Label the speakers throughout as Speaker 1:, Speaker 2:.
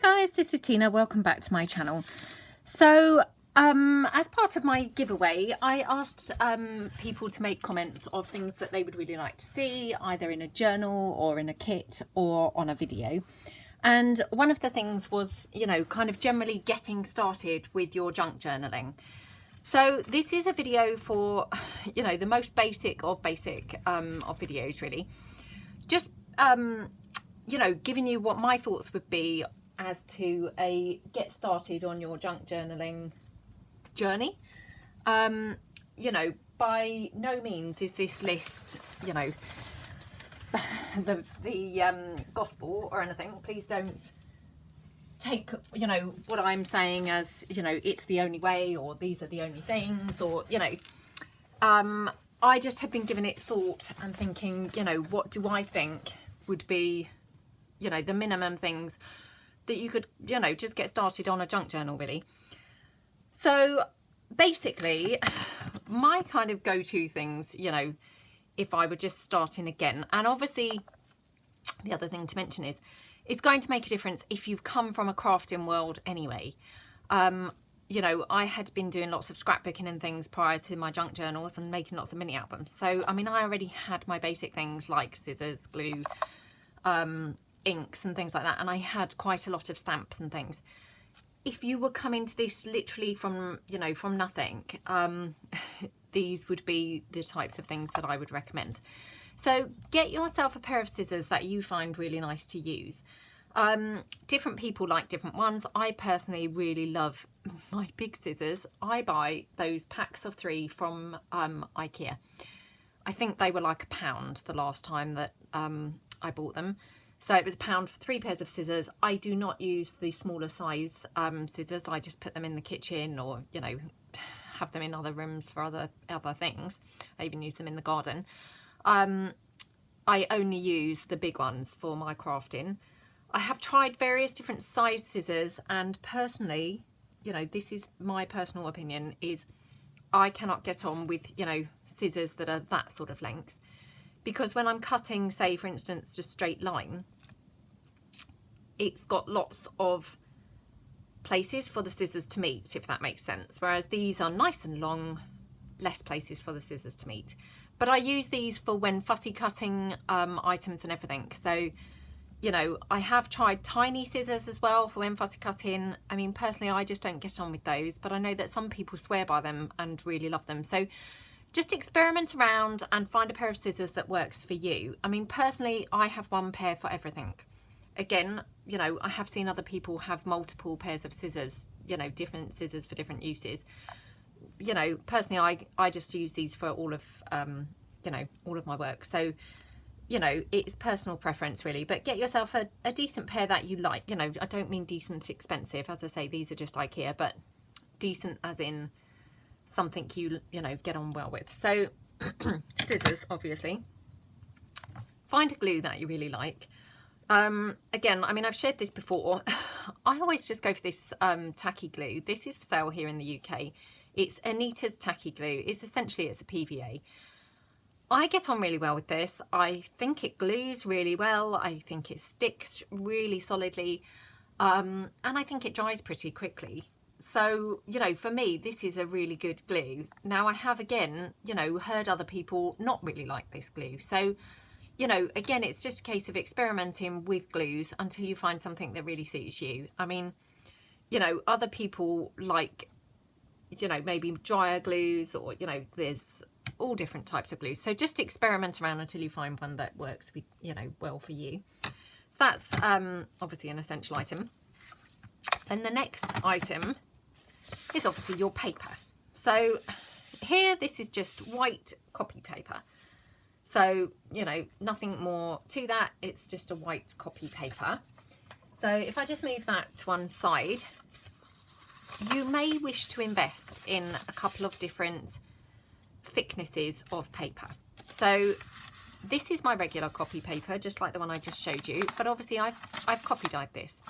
Speaker 1: Hi guys, this is Tina. Welcome back to my channel. So as part of my giveaway, I asked people to make comments of things that they would really like to see, either in a journal or in a kit or on a video. And one of the things was, you know, kind of generally getting started with your junk journaling. So this is a video for, you know, the most basic of videos, really. Just, you know, giving you what my thoughts would be as to a get started on your junk journaling journey. You know, by no means is this list, you know, the gospel or anything. Please don't take, you know, what I'm saying as, you know, it's the only way, or these are the only things, or, you know, I just have been giving it thought and thinking, you know, what do I think would be, you know, the minimum things that you could, you know, just get started on a junk journal, really. So basically, my kind of go-to things, you know, if I were just starting again, and obviously the other thing to mention is it's going to make a difference if you've come from a crafting world anyway. You know, I had been doing lots of scrapbooking and things prior to my junk journals and making lots of mini albums. So, I mean, I already had my basic things like scissors, glue, inks and things like that, and I had quite a lot of stamps and things. If you were coming to this literally from, you know, from nothing, these would be the types of things that I would recommend. So get yourself a pair of scissors that you find really nice to use. Different people like different ones. I personally really love my big scissors. I buy those packs of 3 from IKEA. I think they were like £1 the last time that I bought them. So it was £1 for 3 pairs of scissors. I do not use the smaller size scissors. I just put them in the kitchen, or, you know, have them in other rooms for other things. I even use them in the garden. I only use the big ones for my crafting. I have tried various different size scissors, and personally, you know, this is my personal opinion, is I cannot get on with, you know, scissors that are that sort of length. Because when I'm cutting, say, for instance, just straight line, it's got lots of places for the scissors to meet, if that makes sense. Whereas these are nice and long, less places for the scissors to meet. But I use these for when fussy cutting items and everything. So, you know, I have tried tiny scissors as well for when fussy cutting. I mean, personally, I just don't get on with those. But I know that some people swear by them and really love them. So just experiment around and find a pair of scissors that works for you. I mean, personally, I have one pair for everything. Again, you know, I have seen other people have multiple pairs of scissors, you know, different scissors for different uses. You know, personally, I just use these for all of, you know, all of my work. So, you know, it's personal preference, really. But get yourself a decent pair that you like. You know, I don't mean decent expensive. As I say, these are just IKEA, but decent as in something you know, get on well with. So scissors, obviously. Find a glue that you really like. Again, I mean, I've shared this before. I always just go for this tacky glue. This is for sale here in the UK. It's Anita's tacky glue. It's essentially, it's a PVA. I get on really well with this. I think it glues really well. I think it sticks really solidly. And I think it dries pretty quickly. So, you know, for me, this is a really good glue. Now, I have, again, you know, heard other people not really like this glue. So, you know, again, it's just a case of experimenting with glues until you find something that really suits you. I mean, you know, other people like, you know, maybe drier glues, or, you know, there's all different types of glues. So just experiment around until you find one that works with, you know, well for you. So that's obviously an essential item. Then the next item is obviously your paper. So here, this is just white copy paper. So, you know, nothing more to that. It's just a white copy paper. So if I just move that to one side, you may wish to invest in a couple of different thicknesses of paper. So this is my regular copy paper, just like the one I just showed you, but obviously I've copy dyed this.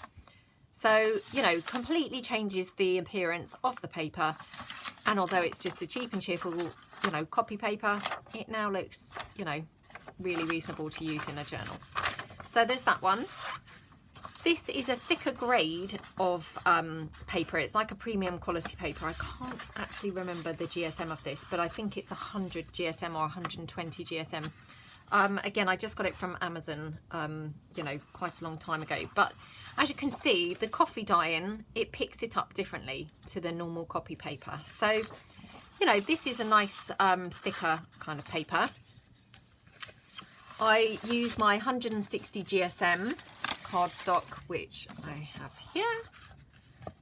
Speaker 1: So, you know, completely changes the appearance of the paper. And although it's just a cheap and cheerful, you know, copy paper, it now looks, you know, really reasonable to use in a journal. So there's that one. This is a thicker grade of paper. It's like a premium quality paper. I can't actually remember the GSM of this, but I think it's 100 GSM or 120 GSM. Again, I just got it from Amazon, you know, quite a long time ago. But as you can see, the coffee dye-in, it picks it up differently to the normal copy paper. So, you know, this is a nice thicker kind of paper. I use my 160 GSM cardstock, which I have here.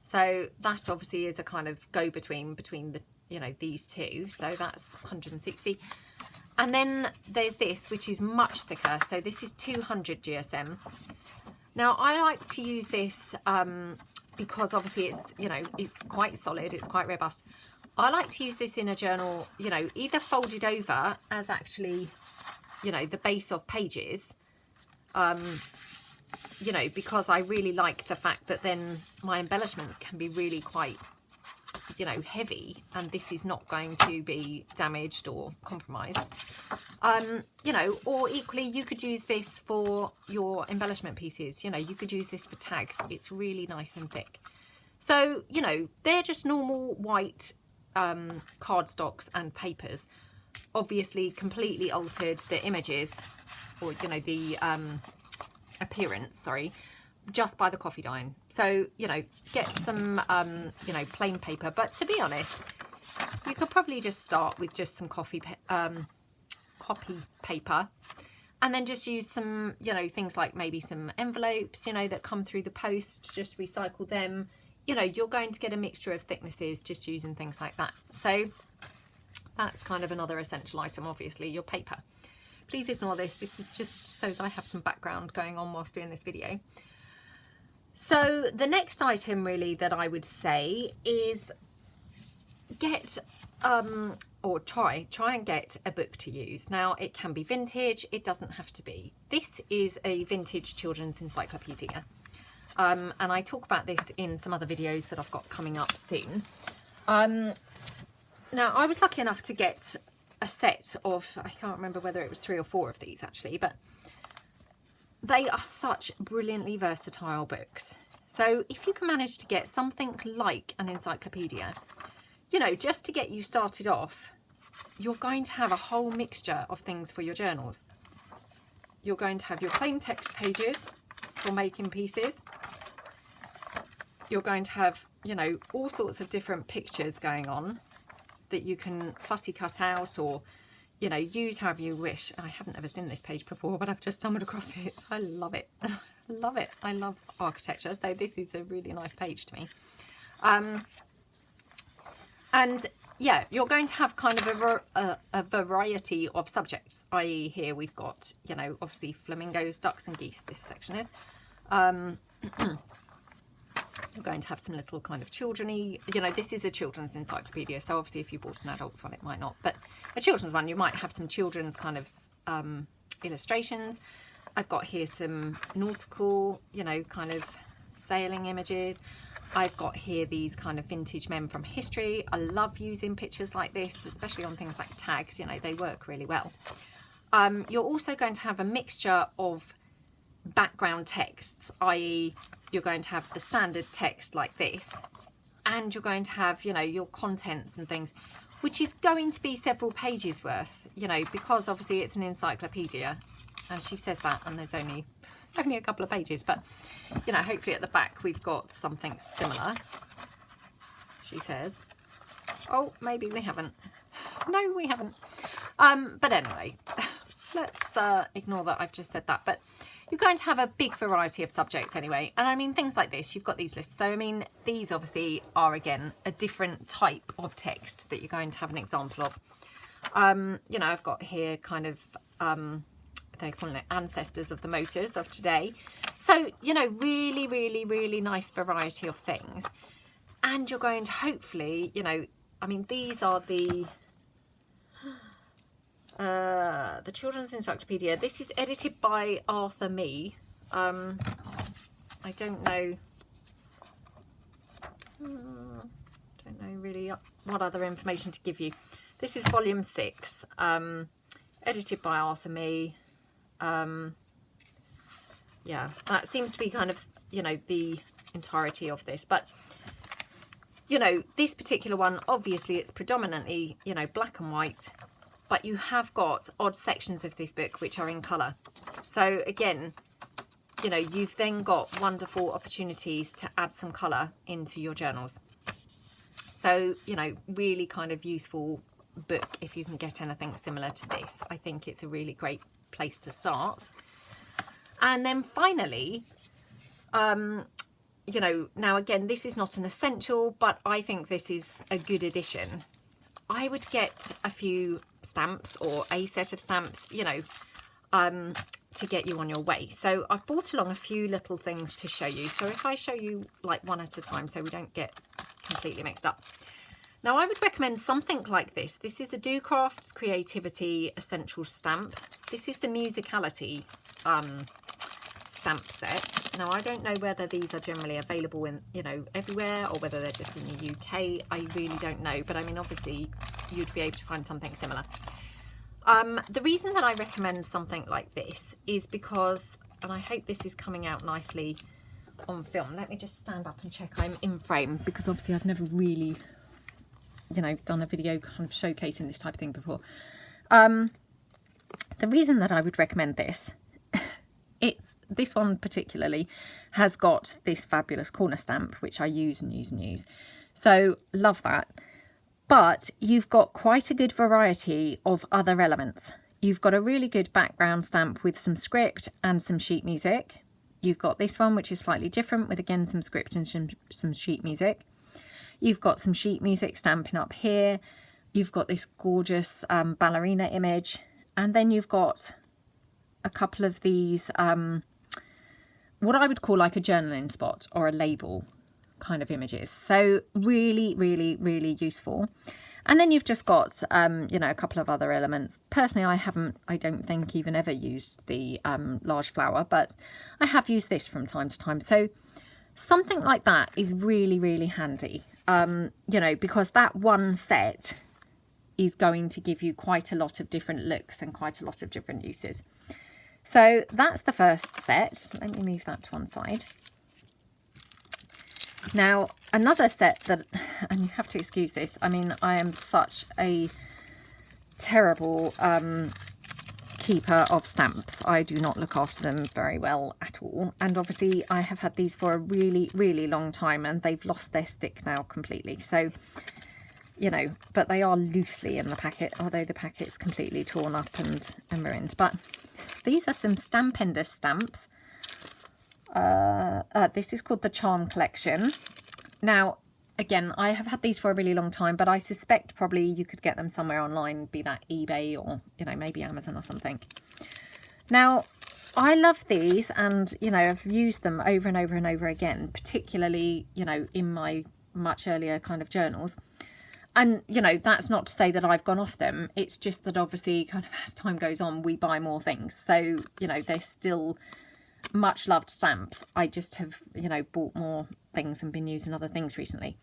Speaker 1: So that obviously is a kind of go-between between the, you know, these two. So that's 160. And then there's this, which is much thicker. So this is 200 GSM. Now I like to use this because obviously it's, you know, it's quite solid, it's quite robust. I like to use this in a journal, you know, either folded over as actually, you know, the base of pages, you know, because I really like the fact that then my embellishments can be really quite, you know, heavy, and this is not going to be damaged or compromised. You know, or equally you could use this for your embellishment pieces. You know, you could use this for tags. It's really nice and thick. So, you know, they're just normal white cardstocks and papers. Obviously completely altered the images, or, you know, the appearance, sorry, just by the coffee dyeing. So, you know, get some you know, plain paper, but to be honest, you could probably just start with just some copy paper, and then just use some, you know, things like maybe some envelopes, you know, that come through the post, just recycle them. You know, you're going to get a mixture of thicknesses just using things like that. So that's kind of another essential item, obviously, your paper. Please ignore this. This is just so I have some background going on whilst doing this video. So the next item really that I would say is get or try and get a book to use. Now it can be vintage, it doesn't have to be. This is a vintage children's encyclopedia, and I talk about this in some other videos that I've got coming up soon. Now I was lucky enough to get a set of, I can't remember whether it was 3 or 4 of these actually, but they are such brilliantly versatile books. So if you can manage to get something like an encyclopedia, you know, just to get you started off, you're going to have a whole mixture of things for your journals. You're going to have your plain text pages for making pieces. You're going to have, you know, all sorts of different pictures going on that you can fussy cut out, or, you know, use however you wish. I haven't ever seen this page before, but I've just stumbled across it. I love it. I love it. I love architecture, so this is a really nice page to me. And yeah, you're going to have kind of a variety of subjects, i.e. here we've got, you know, obviously flamingos, ducks and geese, this section is. You're going to have some little kind of children-y, you know, this is a children's encyclopedia, so obviously if you bought an adult's one it might not, but a children's one you might have some children's kind of illustrations. I've got here some nautical, you know, kind of sailing images. I've got here these kind of vintage men from history. I love using pictures like this, especially on things like tags, you know, they work really well. You're also going to have a mixture of background texts, i.e. you're going to have the standard text like this, and you're going to have, you know, your contents and things, which is going to be several pages worth, you know, because obviously it's an encyclopedia, and she says that, and there's only a couple of pages, but, you know, hopefully at the back we've got something similar, she says. Oh, maybe we haven't. No, we haven't. But anyway, let's ignore that I've just said that. But you're going to have a big variety of subjects anyway. And I mean, things like this, you've got these lists. So, I mean, these obviously are, again, a different type of text that you're going to have an example of. You know, I've got here kind of, they're calling it ancestors of the motors of today. So, you know, really, really, really nice variety of things. And you're going to hopefully, you know, I mean, these are the Children's Encyclopedia. This is edited by Arthur Mee. I don't know really what other information to give you. This is volume 6, edited by Arthur Mee. yeah, that seems to be kind of, you know, the entirety of this. But, you know, this particular one, obviously it's predominantly, you know, black and white, but you have got odd sections of this book which are in colour. So again, you know, you've then got wonderful opportunities to add some colour into your journals. So, you know, really kind of useful book if you can get anything similar to this. I think it's a really great place to start. And then finally, you know, now again, this is not an essential, but I think this is a good addition. I would get a few stamps or a set of stamps, you know, to get you on your way. So I've brought along a few little things to show you. So if I show you like one at a time so we don't get completely mixed up. Now I would recommend something like this. This is a Do Crafts Creativity Essential Stamp. This is the Musicality stamp set. Now I don't know whether these are generally available in, you know, everywhere, or whether they're just in the UK. I really don't know, but I mean obviously you'd be able to find something similar. The reason that I recommend something like this is because, and I hope this is coming out nicely on film. Let me just stand up and check I'm in frame, because obviously I've never really, you know, done a video kind of showcasing this type of thing before. The reason that I would recommend this, this one particularly has got this fabulous corner stamp, which I use and use and use. So love that. But you've got quite a good variety of other elements. You've got a really good background stamp with some script and some sheet music. You've got this one, which is slightly different, with again some script and some sheet music. You've got some sheet music stamping up here. You've got this gorgeous ballerina image. And then you've got a couple of these, what I would call like a journaling spot or a label kind of images. So really, really, really useful. And then you've just got, you know, a couple of other elements. Personally, I don't think even ever used the large flower, but I have used this from time to time. So something like that is really, really handy, you know, because that one set is going to give you quite a lot of different looks and quite a lot of different uses. So that's the first set. Let me move that to one side. Now, another set that, and you have to excuse this, I mean, I am such a terrible keeper of stamps. I do not look after them very well at all. And obviously I have had these for a really, really long time, and they've lost their stick now completely. So, you know, but they are loosely in the packet, although the packet's completely torn up and ruined. But these are some Stampender stamps. This is called the Charm Collection. Now, again, I have had these for a really long time, but I suspect probably you could get them somewhere online, be that eBay or, you know, maybe Amazon or something. Now, I love these, and, you know, I've used them over and over and over again, particularly, you know, in my much earlier kind of journals. And, you know, that's not to say that I've gone off them. It's just that obviously kind of as time goes on, we buy more things. So, you know, they're still much loved stamps. I just have, you know, bought more things and been using other things recently.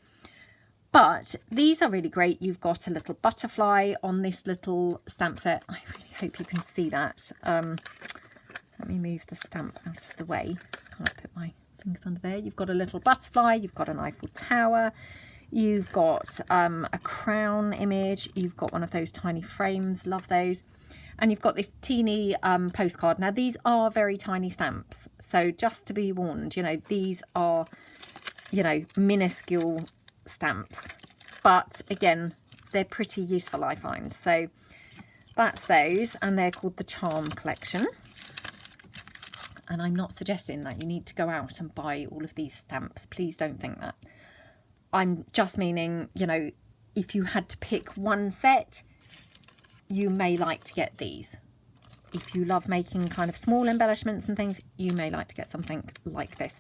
Speaker 1: But these are really great. You've got a little butterfly on this little stamp set. I really hope you can see that. Let me move the stamp out of the way. Can't I put my fingers under there? You've got a little butterfly. You've got an Eiffel Tower. You've got a crown image. You've got one of those tiny frames. Love those. And you've got this teeny postcard. Now, these are very tiny stamps. So just to be warned, you know, these are, you know, minuscule stamps. But again, they're pretty useful, I find. So that's those. And they're called the Charm Collection. And I'm not suggesting that you need to go out and buy all of these stamps. Please don't think that. I'm just meaning, you know, if you had to pick one set, you may like to get these. If you love making kind of small embellishments and things, you may like to get something like this.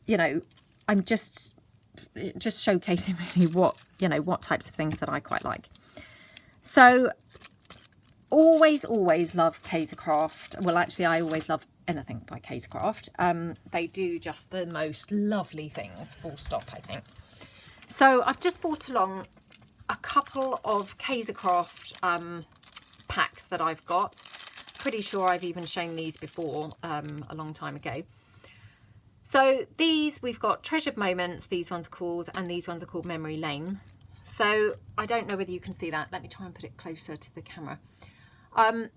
Speaker 1: You know, I'm just showcasing really what, you know, what types of things that I quite like. So always love Kaiser Craft. Well, actually, I always love anything by Kaiser Craft. They do just the most lovely things, full stop, I think. So I've just brought along a couple of Kaiser Craft packs that I've got. pretty sure I've even shown these before a long time ago. So these, we've got Treasured Moments, these ones are called, and these ones are called Memory Lane. So I don't know whether you can see that. Let me try and put it closer to the camera.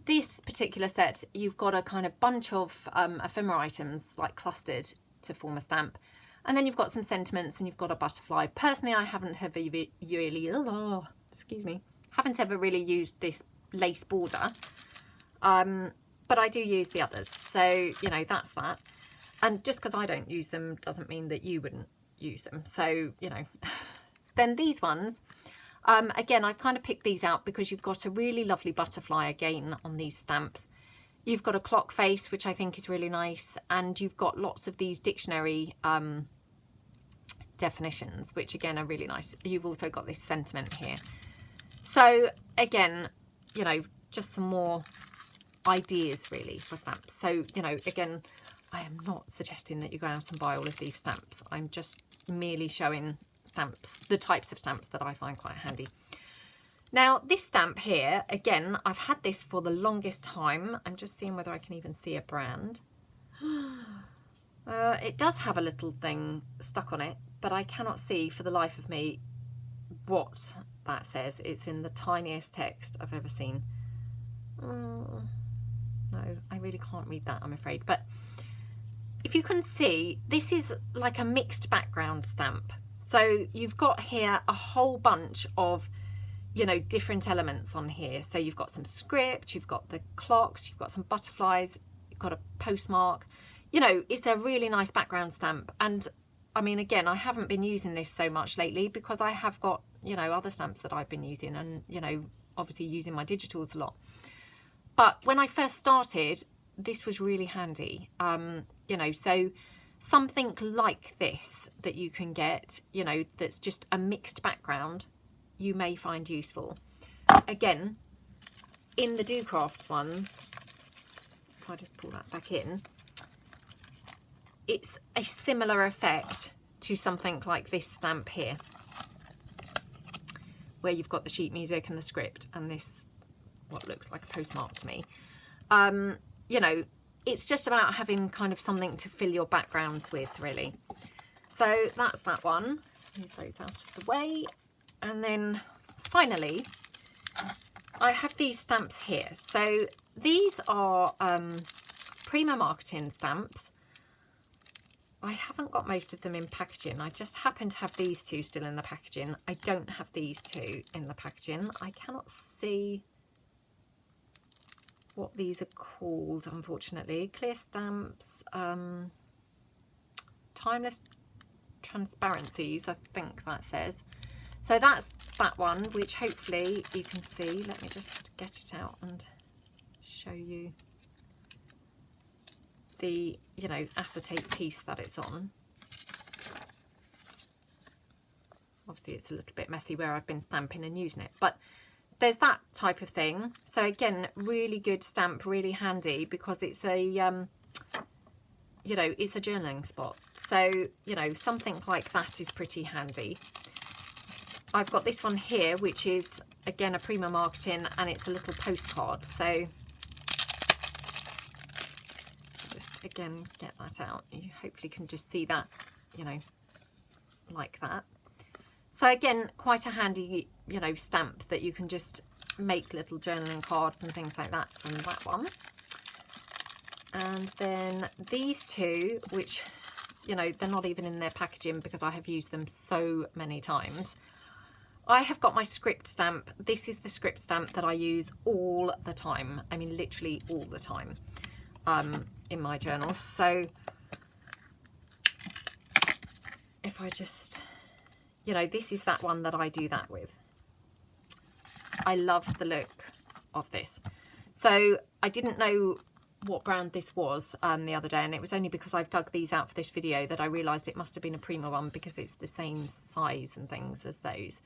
Speaker 1: This particular set, you've got a kind of bunch of ephemera items like clustered to form a stamp. And then you've got some sentiments and you've got a butterfly. Personally, I haven't ever really used this lace border. But I do use the others. So, you know, that's that. And just because I don't use them doesn't mean that you wouldn't use them. So, you know, then these ones, again, I've kind of picked these out because you've got a really lovely butterfly again on these stamps. You've got a clock face, which I think is really nice. And you've got lots of these dictionary definitions, which again are really nice. You've also got this sentiment here. So again, you know, just some more ideas really for stamps. So, you know, again, I am not suggesting that you go out and buy all of these stamps. I'm just merely showing stamps, the types of stamps that I find quite handy. Now this stamp here, again, I've had this for the longest time. I'm just seeing whether I can even see a brand. It does have a little thing stuck on it, but I cannot see for the life of me what that says. It's in the tiniest text I've ever seen. No, I really can't read that, I'm afraid. But if you can see, this is like a mixed background stamp. So you've got here a whole bunch of, you know, different elements on here. So you've got some script, you've got the clocks, you've got some butterflies, you've got a postmark. You know, it's a really nice background stamp. And I mean, again, I haven't been using this so much lately because I have got, you know, other stamps that I've been using and, you know, obviously using my digitals a lot. But when I first started, this was really handy. You know, so something like this that you can get, you know, that's just a mixed background, you may find useful. Again, in the Do Crafts one, if I just pull that back in, it's a similar effect to something like this stamp here, where you've got the sheet music and the script and this, what looks like a postmark to me. You know, it's just about having kind of something to fill your backgrounds with, really. So that's that one. Move those out of the way. And then finally, I have these stamps here. So these are Prima Marketing stamps. I haven't got most of them in packaging. I just happen to have these two still in the packaging. I don't have these two in the packaging. I cannot see what these are called, unfortunately. Clear stamps, Timeless Transparencies, I think that says. So that's that one, which hopefully you can see. Let me just get it out and show you the, you know, acetate piece that it's on. Obviously it's a little bit messy where I've been stamping and using it, but there's that type of thing. So again, really good stamp, really handy because it's a, you know, it's a journaling spot. So, you know, something like that is pretty handy. I've got this one here, which is, again, a Prima Marketing, and it's a little postcard. So just, again, get that out. You hopefully can just see that, you know, like that. So again, quite a handy, you know, stamp that you can just make little journaling cards and things like that from that one. And then these two, which, you know, they're not even in their packaging because I have used them so many times. I have got my script stamp. This is the script stamp that I use all the time. I mean, literally all the time in my journals. So if I just, you know, this is that one that I do that with. I love the look of this. So I didn't know what brand this was the other day, and it was only because I've dug these out for this video that I realised it must have been a Prima one because it's the same size and things as those.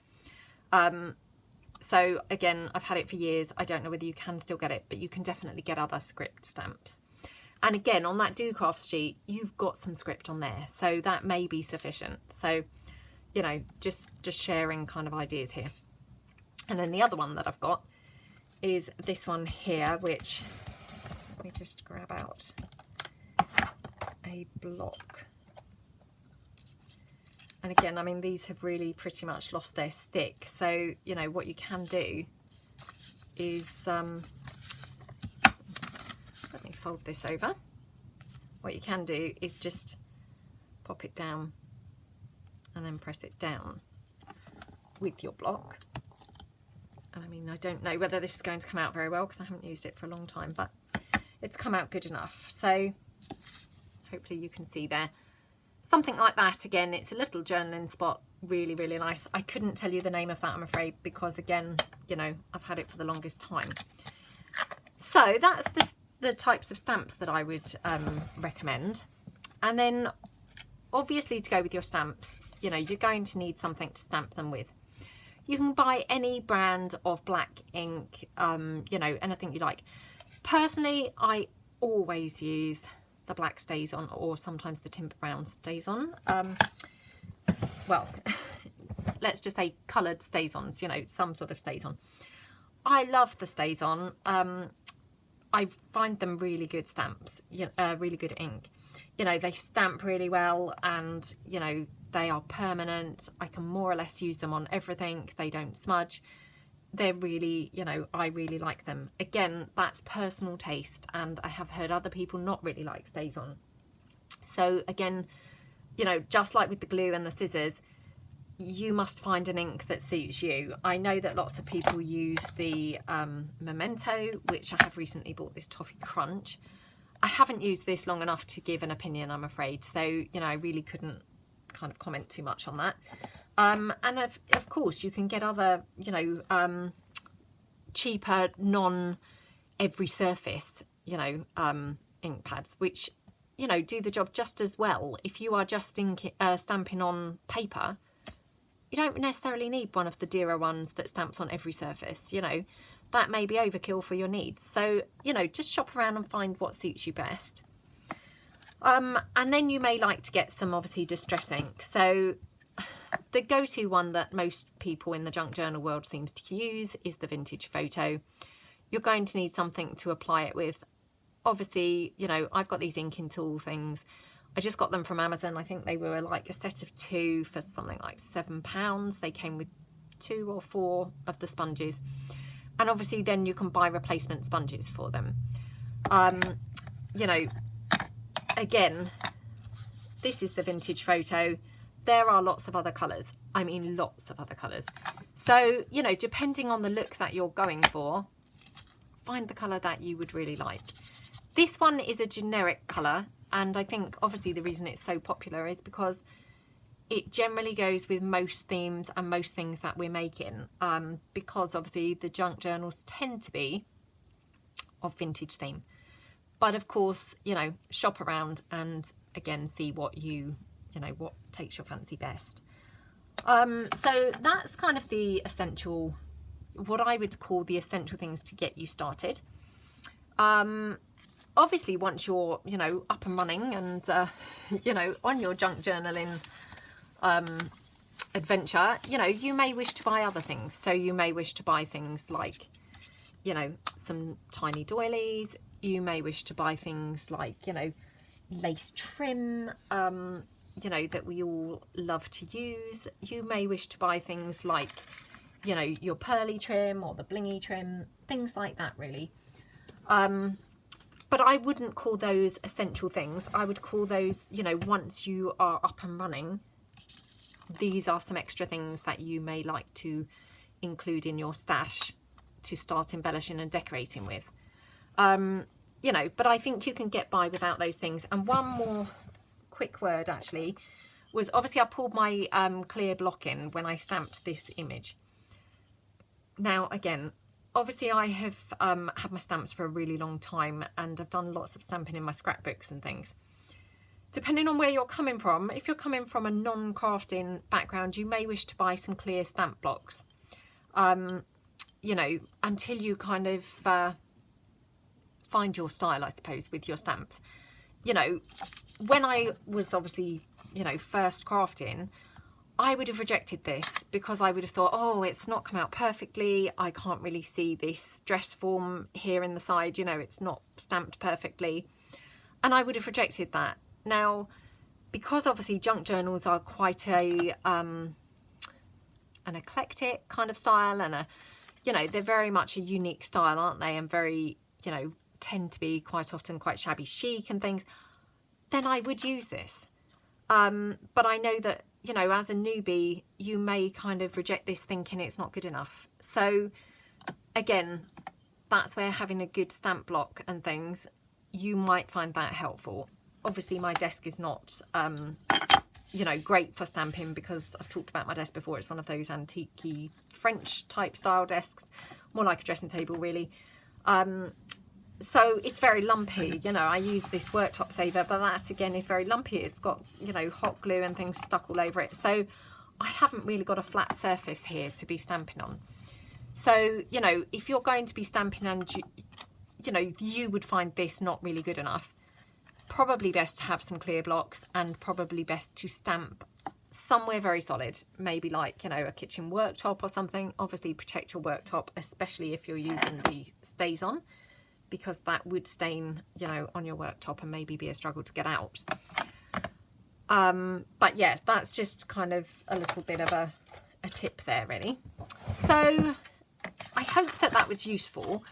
Speaker 1: So again, I've had it for years. I don't know whether you can still get it, but you can definitely get other script stamps. And again, on that Do Crafts sheet, you've got some script on there, so that may be sufficient. So, you know, just sharing kind of ideas here. And then the other one that I've got is this one here, which me just grab out a block. And again, I mean, these have really pretty much lost their stick. So, you know, what you can do is, let me fold this over. What you can do is just pop it down and then press it down with your block. And I mean, I don't know whether this is going to come out very well because I haven't used it for a long time, but it's come out good enough. So hopefully you can see there. Something like that. Again, it's a little journaling spot, really, really nice. I couldn't tell you the name of that, I'm afraid, because again, you know, I've had it for the longest time. So that's the types of stamps that I would recommend. And then obviously to go with your stamps, you know, you're going to need something to stamp them with. You can buy any brand of black ink, you know, anything you like. Personally, I always use the black StazOn, or sometimes the timber brown StazOn. Well, let's just say coloured StazOns, you know, some sort of StazOn. I love the StazOn. I find them really good stamps, really good ink. You know, they stamp really well, and, you know, they are permanent. I can more or less use them on everything. They don't smudge. They're really, you know, I really like them. Again, that's personal taste, and I have heard other people not really like StazOn. So again, you know, just like with the glue and the scissors, you must find an ink that suits you. I know that lots of people use the Memento, which I have recently bought, this Toffee Crunch. I haven't used this long enough to give an opinion, I'm afraid. So, you know, I really couldn't kind of comment too much on that. And of course, you can get other, you know, cheaper, non-every surface, you know, ink pads, which, you know, do the job just as well. If you are just stamping on paper, you don't necessarily need one of the dearer ones that stamps on every surface. You know, that may be overkill for your needs. So, you know, just shop around and find what suits you best. And then you may like to get some, obviously, distress ink. So the go-to one that most people in the junk journal world seems to use is the Vintage Photo. You're going to need something to apply it with. Obviously, you know, I've got these inking tool things. I just got them from Amazon. I think they were like a set of 2 for something like £7. They came with 2 or 4 of the sponges. And obviously then you can buy replacement sponges for them. You know, again, this is the Vintage Photo. There are lots of other colours. I mean, lots of other colours. So, you know, depending on the look that you're going for, find the colour that you would really like. This one is a generic colour, and I think obviously the reason it's so popular is because it generally goes with most themes and most things that we're making, because obviously the junk journals tend to be of vintage theme. But of course, you know, shop around and again see what you know, what takes your fancy best. So that's kind of the essential, what I would call the essential things to get you started. Obviously, once you're, you know, up and running and, you know, on your junk journaling adventure, you know, you may wish to buy other things. So you may wish to buy things like, you know, some tiny doilies. You may wish to buy things like, you know, lace trim, you know, that we all love to use. You may wish to buy things like, you know, your pearly trim or the blingy trim, things like that, really. But I wouldn't call those essential things. I would call those, you know, once you are up and running, these are some extra things that you may like to include in your stash to start embellishing and decorating with. You know, but I think you can get by without those things. And one more quick word actually was, obviously I pulled my clear block in when I stamped this image. Now again, obviously I have had my stamps for a really long time, and I've done lots of stamping in my scrapbooks and things. Depending on where you're coming from, if you're coming from a non-crafting background, you may wish to buy some clear stamp blocks, you know, until you kind of find your style, I suppose, with your stamps. You know, when I was obviously, you know, first crafting, I would have rejected this because I would have thought, oh, it's not come out perfectly. I can't really see this dress form here in the side, you know, it's not stamped perfectly. And I would have rejected that. Now, because obviously junk journals are quite a an eclectic kind of style, and you know, they're very much a unique style, aren't they? And very, you know, tend to be quite often quite shabby chic and things. Then I would use this. But I know that, you know, as a newbie, you may kind of reject this thinking it's not good enough. So again, that's where having a good stamp block and things, you might find that helpful. Obviously my desk is not, you know, great for stamping because I've talked about my desk before. It's one of those antique-y French type style desks, more like a dressing table really. So it's very lumpy, you know. I use this worktop saver, but that again is very lumpy. It's got, you know, hot glue and things stuck all over it. So I haven't really got a flat surface here to be stamping on. So, you know, if you're going to be stamping and, you know, you would find this not really good enough, probably best to have some clear blocks and probably best to stamp somewhere very solid, maybe like, you know, a kitchen worktop or something. Obviously protect your worktop, especially if you're using the stays on, because that would stain, you know, on your worktop and maybe be a struggle to get out. But yeah, that's just kind of a little bit of a tip there really. So I hope that that was useful,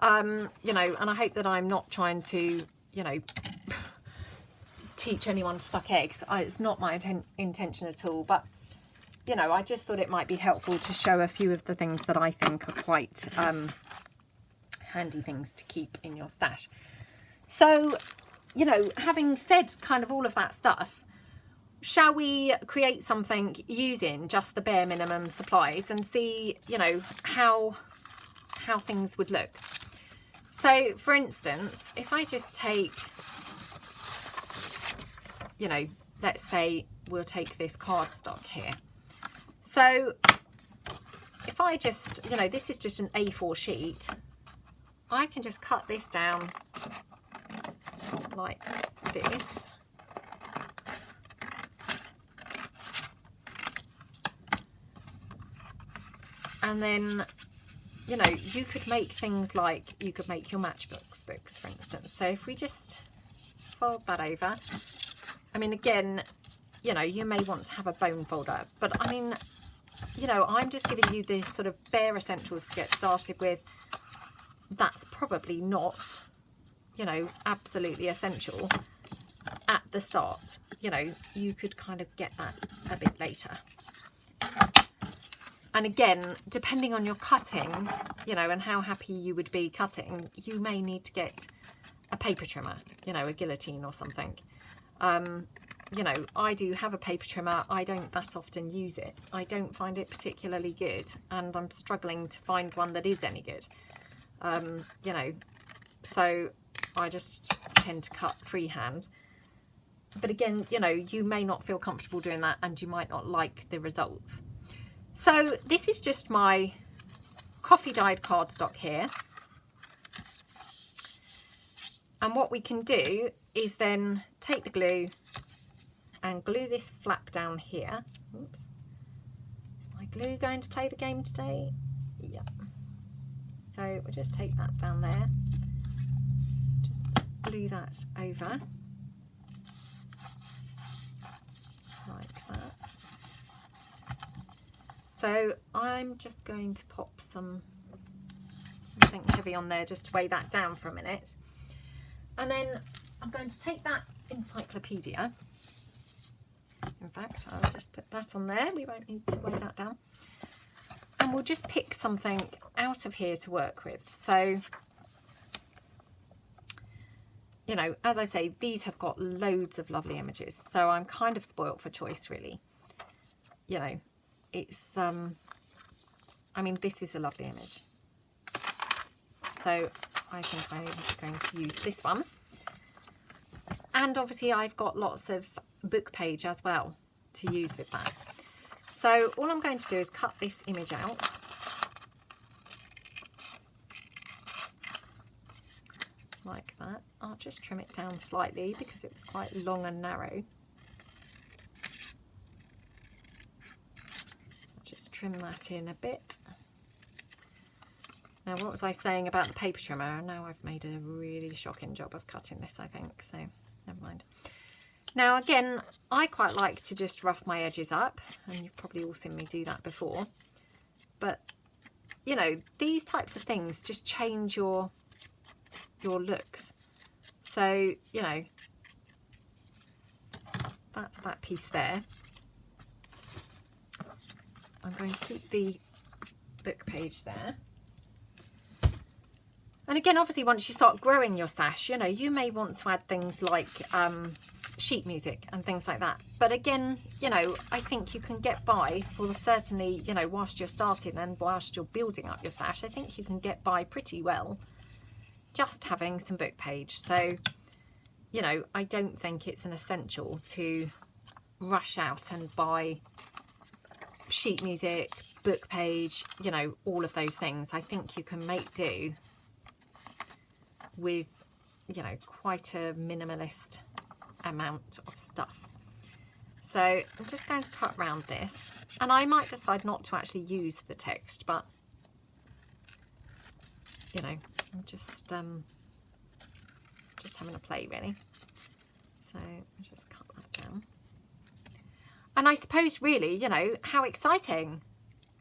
Speaker 1: you know, and I hope that I'm not trying to, you know, teach anyone to suck eggs. It's not my intention at all, but you know, I just thought it might be helpful to show a few of the things that I think are quite handy things to keep in your stash. So, you know, having said kind of all of that stuff, shall we create something using just the bare minimum supplies and see, you know, how things would look? So for instance, if I just take, you know, let's say we'll take this cardstock here. So if I just, you know, this is just an A4 sheet, I can just cut this down like this. And then, you know, you could make things like, you could make your matchbooks books, for instance. So if we just fold that over, I mean, again, you know, you may want to have a bone folder, but I mean, you know, I'm just giving you the sort of bare essentials to get started with. That's probably not, you know, absolutely essential at the start. You know, you could kind of get that a bit later. And again, depending on your cutting, you know, and how happy you would be cutting, you may need to get a paper trimmer, you know, a guillotine or something. You know, I do have a paper trimmer. I don't that often use it. I don't find it particularly good, and I'm struggling to find one that is any good. You know, so I just tend to cut freehand. But again, you know, you may not feel comfortable doing that and you might not like the results. So this is just my coffee dyed cardstock here. And what we can do is then take the glue and glue this flap down here. Oops. Is my glue going to play the game today? Yeah. So we'll just take that down there, just glue that over like that. So I'm just going to pop something heavy on there just to weigh that down for a minute. And then I'm going to take that encyclopedia. In fact, I'll just put that on there. We won't need to weigh that down. And we'll just pick something out of here to work with. So, you know, as I say, these have got loads of lovely images. So I'm kind of spoilt for choice, really. You know, it's, I mean, this is a lovely image. So I think I'm going to use this one. And obviously I've got lots of book page as well to use with that. So all I'm going to do is cut this image out. Like that. I'll just trim it down slightly because it was quite long and narrow. trim that in a bit. Now, what was I saying about the paper trimmer? Now I've made a really shocking job of cutting this, I think, so never mind. Now, again, I quite like to just rough my edges up, and you've probably all seen me do that before. But, you know, these types of things just change your looks. So, you know, that's that piece there. I'm going to keep the book page there. And again, obviously, once you start growing your sash, you know, you may want to add things like sheet music and things like that. But again, you know, I think you can get by for certainly, you know, whilst you're starting and whilst you're building up your sash, I think you can get by pretty well just having some book page. So, you know, I don't think it's an essential to rush out and buy sheet music, book page, you know, all of those things. I think you can make do with, you know, quite a minimalist amount of stuff. So I'm just going to cut around this, and I might decide not to actually use the text, but you know, I'm just having a play really. So I'll just cut that down. And I suppose really, you know, how exciting,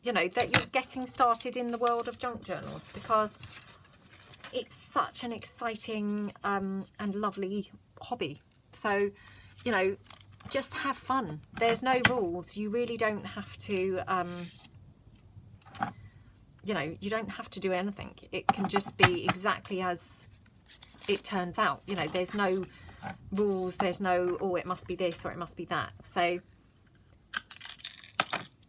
Speaker 1: you know, that you're getting started in the world of junk journals, because it's such an exciting and lovely hobby. So, you know, just have fun. There's no rules. You really don't have to, you know, you don't have to do anything. It can just be exactly as it turns out. You know, there's no rules. There's no, oh, it must be this or it must be that. So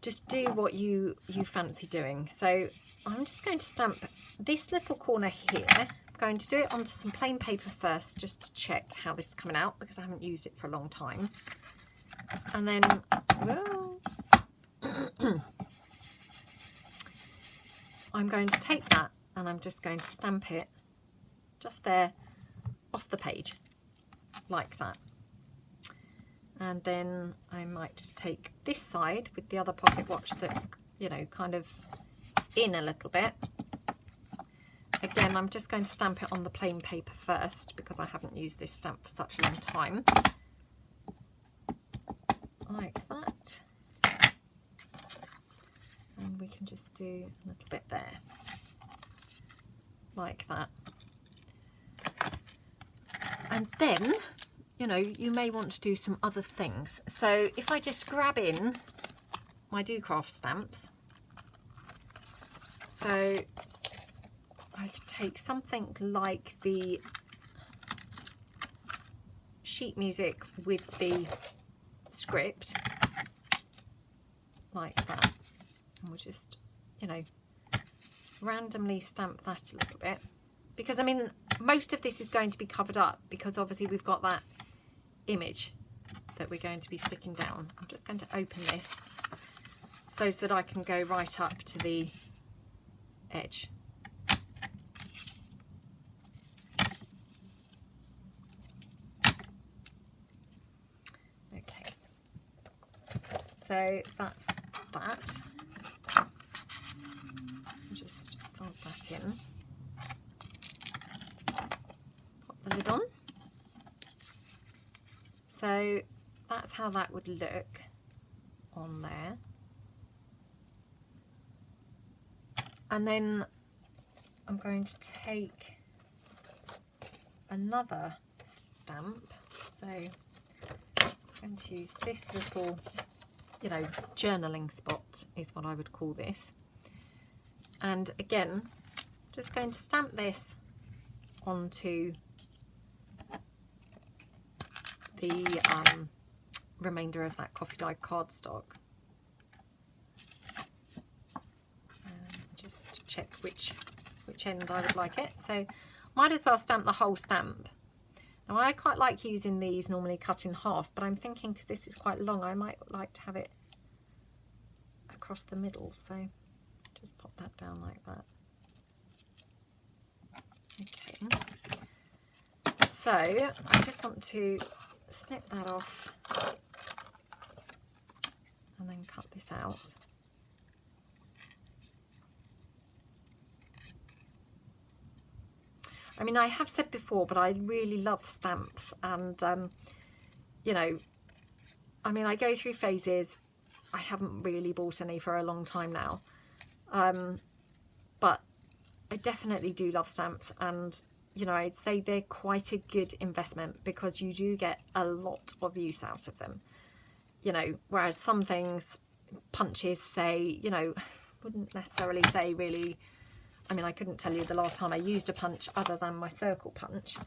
Speaker 1: just do what you fancy doing. So I'm just going to stamp this little corner here. I'm going to do it onto some plain paper first, just to check how this is coming out, because I haven't used it for a long time. And then, well, I'm going to take that and I'm just going to stamp it just there off the page, like that. And then I might just take this side with the other pocket watch that's, you know, kind of in a little bit. Again, I'm just going to stamp it on the plain paper first, because I haven't used this stamp for such a long time. Like that. And we can just do a little bit there. Like that. And then, you know, you may want to do some other things. So if I just grab in my Do Craft stamps, so I could take something like the sheet music with the script, like that, and we'll just, you know, randomly stamp that a little bit, because I mean most of this is going to be covered up, because obviously we've got that image that we're going to be sticking down. I'm just going to open this so that I can go right up to the edge. Okay, so that's that. Just fold that in, pop the lid on. So that's how that would look on there. And then I'm going to take another stamp. So I'm going to use this little, you know, journaling spot is what I would call this. And again, just going to stamp this onto the remainder of that coffee dye cardstock. Just to check which end I would like it. So might as well stamp the whole stamp. Now I quite like using these normally cut in half, but I'm thinking because this is quite long, I might like to have it across the middle. So just pop that down like that. Okay. So I just want to snip that off and then cut this out. I mean, I have said before, but I really love stamps, and you know, I mean, I go through phases. I haven't really bought any for a long time now, but I definitely do love stamps, and you know, I'd say they're quite a good investment because you do get a lot of use out of them. You know, whereas some things, punches, say, you know, wouldn't necessarily say really. I mean, I couldn't tell you the last time I used a punch other than my circle punch.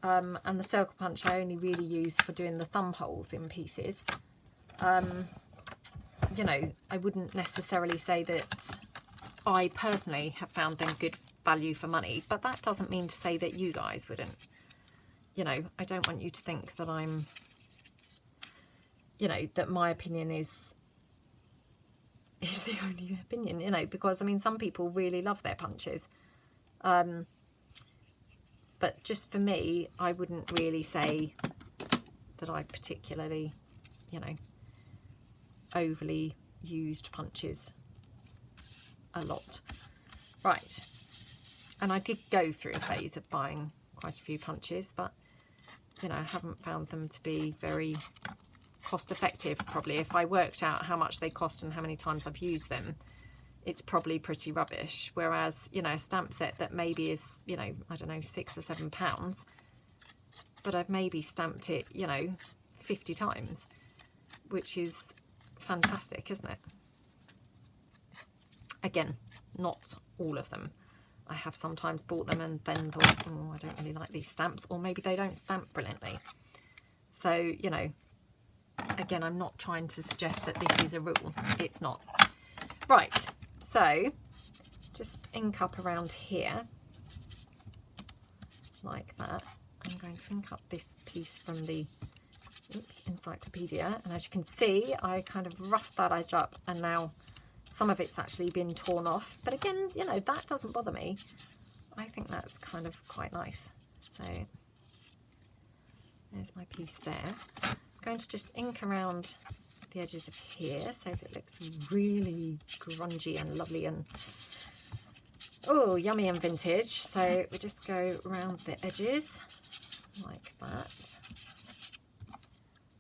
Speaker 1: And the circle punch I only really use for doing the thumb holes in pieces. You know, I wouldn't necessarily say that I personally have found them good value for money, but that doesn't mean to say that you guys wouldn't. You know, I don't want you to think that I'm, you know, that my opinion is the only opinion, you know, because I mean, some people really love their punches. But just for me, I wouldn't really say that I particularly, you know, overly used punches a lot. Right. And I did go through a phase of buying quite a few punches, but, you know, I haven't found them to be very cost effective. Probably if I worked out how much they cost and how many times I've used them, it's probably pretty rubbish. Whereas, you know, a stamp set that maybe is, you know, I don't know, £6 or £7, but I've maybe stamped it, you know, 50 times, which is fantastic, isn't it? Again, not all of them. I have sometimes bought them and then thought, oh, I don't really like these stamps, or maybe they don't stamp brilliantly. So, you know, again, I'm not trying to suggest that this is a rule. It's not. Right, so just ink up around here like that. I'm going to ink up this piece from the encyclopedia, and as you can see, I kind of roughed that edge up, and now some of it's actually been torn off, but again, you know, that doesn't bother me. I think that's kind of quite nice. So there's my piece there. I'm going to just ink around the edges of here so it looks really grungy and lovely and oh, yummy and vintage. So we just go around the edges like that.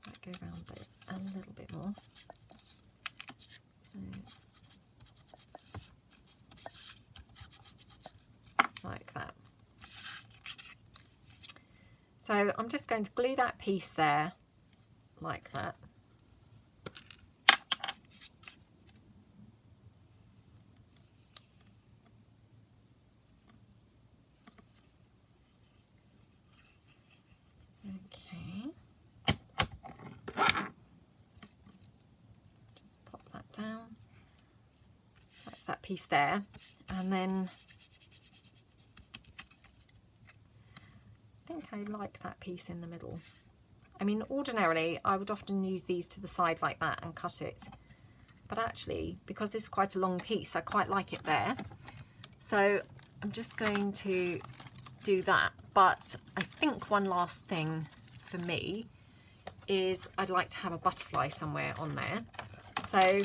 Speaker 1: Might go around it a little bit more. Like that. So I'm just going to glue that piece there like that. Okay. Just pop that down. That's that piece there. And then I think I like that piece in the middle. I mean, ordinarily I would often use these to the side like that and cut it, but actually because this is quite a long piece, I quite like it there. So I'm just going to do that. But I think one last thing for me is I'd like to have a butterfly somewhere on there. So I'm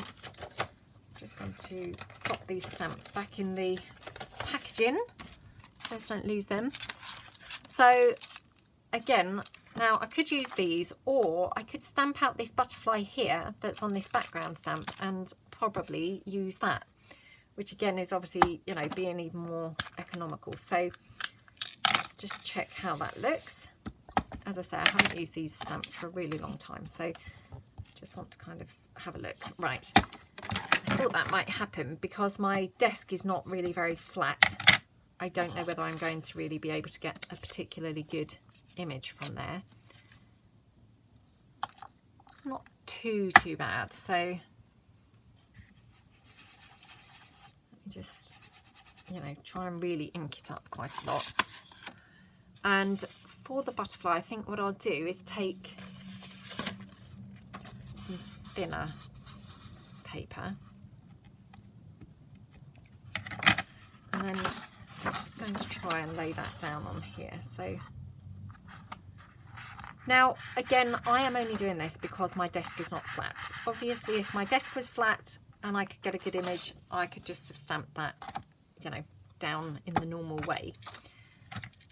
Speaker 1: just going to pop these stamps back in the packaging so I don't lose them. So again, now I could use these, or I could stamp out this butterfly here that's on this background stamp and probably use that, which again is obviously, you know, being even more economical. So let's just check how that looks. As I say, I haven't used these stamps for a really long time, so just want to kind of have a look. Right, I thought that might happen because my desk is not really very flat. I don't know whether I'm going to really be able to get a particularly good image from there. Not too bad. So let me just, you know, try and really ink it up quite a lot. And for the butterfly, I think what I'll do is take some thinner paper, and then I'm just going to try and lay that down on here. So now, again, I am only doing this because my desk is not flat. Obviously, if my desk was flat and I could get a good image, I could just have stamped that, you know, down in the normal way.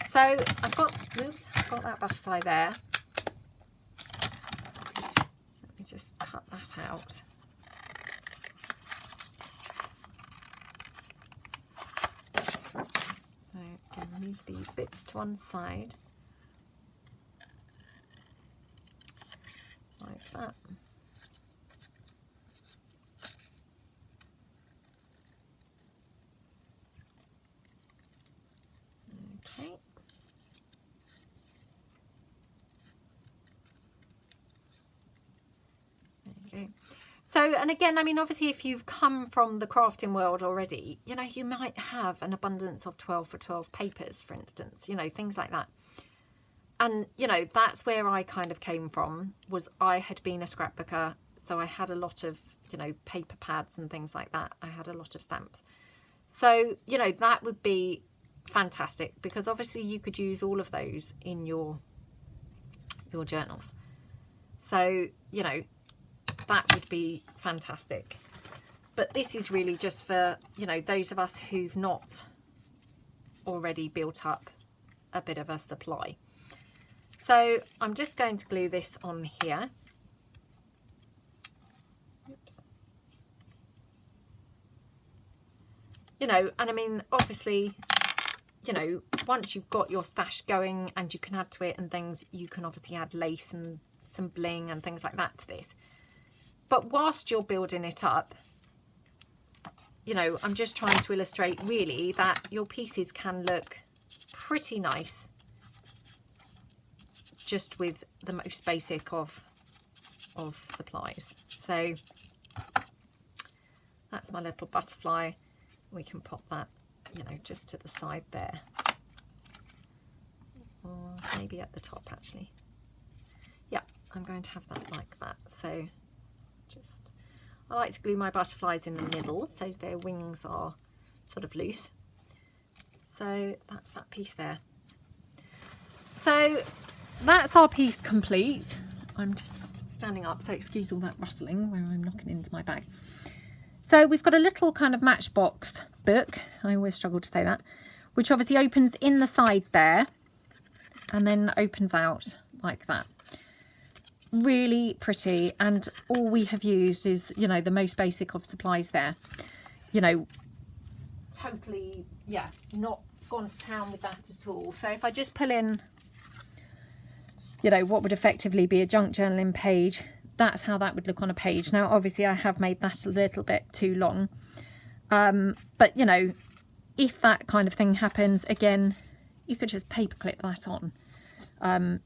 Speaker 1: So I've got, oops, I've got that butterfly there. Let me just cut that out. So I'll move these bits to one side, like that. Okay. There you go. So, and again, I mean, obviously, if you've come from the crafting world already, you know, you might have an abundance of 12 for 12 papers, for instance, you know, things like that. And, you know, that's where I kind of came from, was I had been a scrapbooker. So I had a lot of, you know, paper pads and things like that. I had a lot of stamps. So, you know, that would be fantastic, because obviously you could use all of those in your journals. So, you know, that would be fantastic. But this is really just for, you know, those of us who've not already built up a bit of a supply. So I'm just going to glue this on here. Oops. You know, and I mean, obviously, you know, once you've got your stash going and you can add to it and things, you can obviously add lace and some bling and things like that to this. But whilst you're building it up, you know, I'm just trying to illustrate really that your pieces can look pretty nice just with the most basic of supplies. So that's my little butterfly. We can pop that, you know, just to the side there, or maybe at the top actually. Yeah, I'm going to have that like that. So just, I like to glue my butterflies in the middle so their wings are sort of loose. So that's that piece there. So that's our piece complete. I'm just standing up, so excuse all that rustling where I'm knocking into my bag. So we've got a little kind of matchbox book, I always struggle to say that, which obviously opens in the side there and then opens out like that. Really pretty, and all we have used is, you know, the most basic of supplies there. You know, totally, yeah, not gone to town with that at all. So if I just pull in, you know, what would effectively be a junk journaling page, that's how that would look on a page. Now, obviously, I have made that a little bit too long. But, you know, if that kind of thing happens, again, you could just paperclip that on.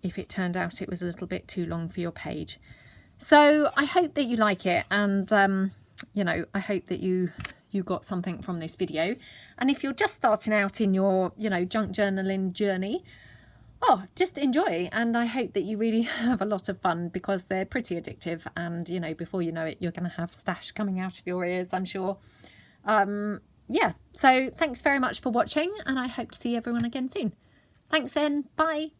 Speaker 1: If it turned out it was a little bit too long for your page. So I hope that you like it, and you know, I hope that you got something from this video. And if you're just starting out in your, you know, junk journaling journey, oh, just enjoy, and I hope that you really have a lot of fun, because they're pretty addictive, and you know, before you know it, you're going to have stash coming out of your ears, I'm sure. Yeah, so thanks very much for watching, and I hope to see everyone again soon. Thanks then, bye.